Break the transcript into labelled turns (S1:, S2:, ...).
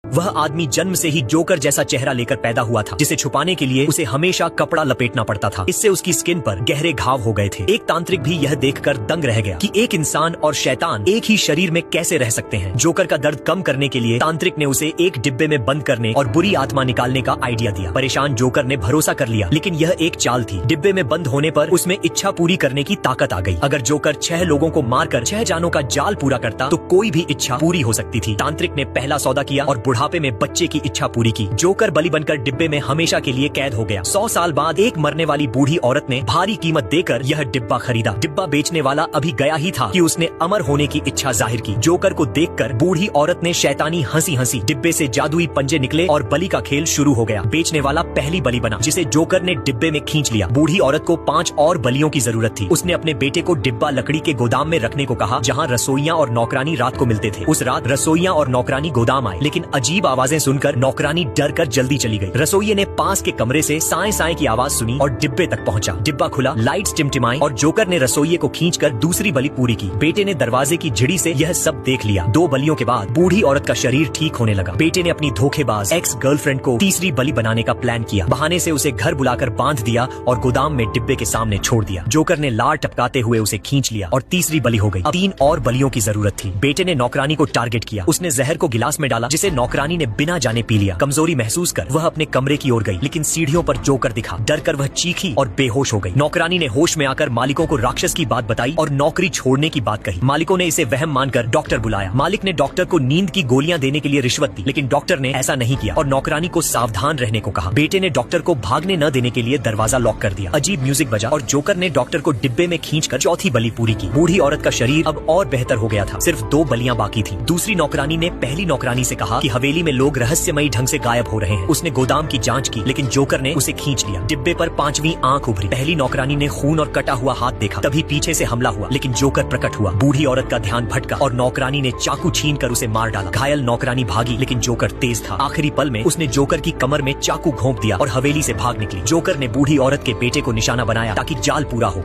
S1: वह आदमी जन्म से ही जोकर जैसा चेहरा लेकर पैदा हुआ था, जिसे छुपाने के लिए उसे हमेशा कपड़ा लपेटना पड़ता था। इससे उसकी स्किन पर गहरे घाव हो गए थे। एक तांत्रिक भी यह देखकर दंग रह गया कि एक इंसान और शैतान एक ही शरीर में कैसे रह सकते हैं। जोकर का दर्द कम करने के लिए तांत्रिक ने उसे एक डिब्बे में बंद करने और बुरी आत्मा निकालने का आइडिया दिया। परेशान जोकर ने भरोसा कर लिया, लेकिन यह एक चाल थी। डिब्बे में बंद होने पर उसमें इच्छा पूरी करने की ताकत आ गई। अगर जोकर 6 लोगों को मारकर 6 जानों का जाल पूरा करता तो कोई भी इच्छा पूरी हो सकती थी। तांत्रिक ने पहला सौदा किया और बुढ़ापे में बच्चे की इच्छा पूरी की। जोकर बलि बनकर डिब्बे में हमेशा के लिए कैद हो गया। 100 साल बाद एक मरने वाली बूढ़ी औरत ने भारी कीमत देकर यह डिब्बा खरीदा। डिब्बा बेचने वाला अभी गया ही था कि उसने अमर होने की इच्छा जाहिर की। जोकर को देखकर बूढ़ी औरत ने शैतानी हंसी हंसी। डिब्बे से जादुई पंजे निकले और बलि का खेल शुरू हो गया। बेचने वाला पहली बलि बना, जिसे जोकर ने डिब्बे में खींच लिया। बूढ़ी औरत को 5 और बलियों की जरूरत थी। उसने अपने बेटे को डिब्बा लकड़ी के गोदाम में रखने को कहा, जहाँ रसोइयां और नौकरानी रात को मिलते थे। उस रात रसोइयां और नौकरानी गोदाम आए, लेकिन अजीब आवाजें सुनकर नौकरानी डर कर जल्दी चली गई। रसोइये ने पास के कमरे से साए साए की आवाज सुनी और डिब्बे तक पहुंचा। डिब्बा खुला, लाइट्स टिमटिमाई और जोकर ने रसोइये को खींचकर दूसरी बलि पूरी की। बेटे ने दरवाजे की झिड़ी से यह सब देख लिया। 2 बलियों के बाद बूढ़ी औरत का शरीर ठीक होने लगा। बेटे ने अपनी धोखेबाज एक्स गर्लफ्रेंड को तीसरी बलि बनाने का प्लान किया। बहाने से उसे घर बुलाकर बांध दिया और गोदाम में डिब्बे के सामने छोड़ दिया। जोकर ने लार टपकाते हुए उसे खींच लिया और तीसरी बलि हो गई। अब 3 और बलियों की जरूरत थी। बेटे ने नौकरानी को टारगेट किया। उसने जहर को गिलास में डाला, जिसे नौकरानी ने बिना जाने पी लिया। कमजोरी महसूस कर वह अपने कमरे की ओर गई, लेकिन सीढ़ियों पर जोकर दिखा। डर कर वह चीखी और बेहोश हो गई। नौकरानी ने होश में आकर मालिकों को राक्षस की बात बताई और नौकरी छोड़ने की बात कही। मालिकों ने इसे वहम मानकर डॉक्टर बुलाया। मालिक ने डॉक्टर को नींद की गोलियां देने के लिए रिश्वत दी, लेकिन डॉक्टर ने ऐसा नहीं किया और नौकरानी को सावधान रहने को कहा। बेटे ने डॉक्टर को भागने न देने के लिए दरवाजा लॉक कर दिया। अजीब म्यूजिक बजा और जोकर ने डॉक्टर को डिब्बे में खींचकर चौथी बलि पूरी की। बूढ़ी औरत का शरीर अब और बेहतर हो गया था। सिर्फ 2 बलियां बाकी थी। दूसरी नौकरानी ने पहली नौकरानी से कहा कि हवेली में लोग रहस्यमयी ढंग से गायब हो रहे हैं। उसने गोदाम की जांच की, लेकिन जोकर ने उसे खींच लिया। डिब्बे पर 5वीं आंख उभरी। पहली नौकरानी ने खून और कटा हुआ हाथ देखा। तभी पीछे से हमला हुआ, लेकिन जोकर प्रकट हुआ। बूढ़ी औरत का ध्यान भटका और नौकरानी ने चाकू छीनकर उसे मार डाला। घायल नौकरानी भागी, लेकिन जोकर तेज था। आखिरी पल में उसने जोकर की कमर में चाकू घोंप दिया और हवेली से भाग निकली। जोकर ने बूढ़ी औरत के बेटे को निशाना बनाया ताकि जाल पूरा हो।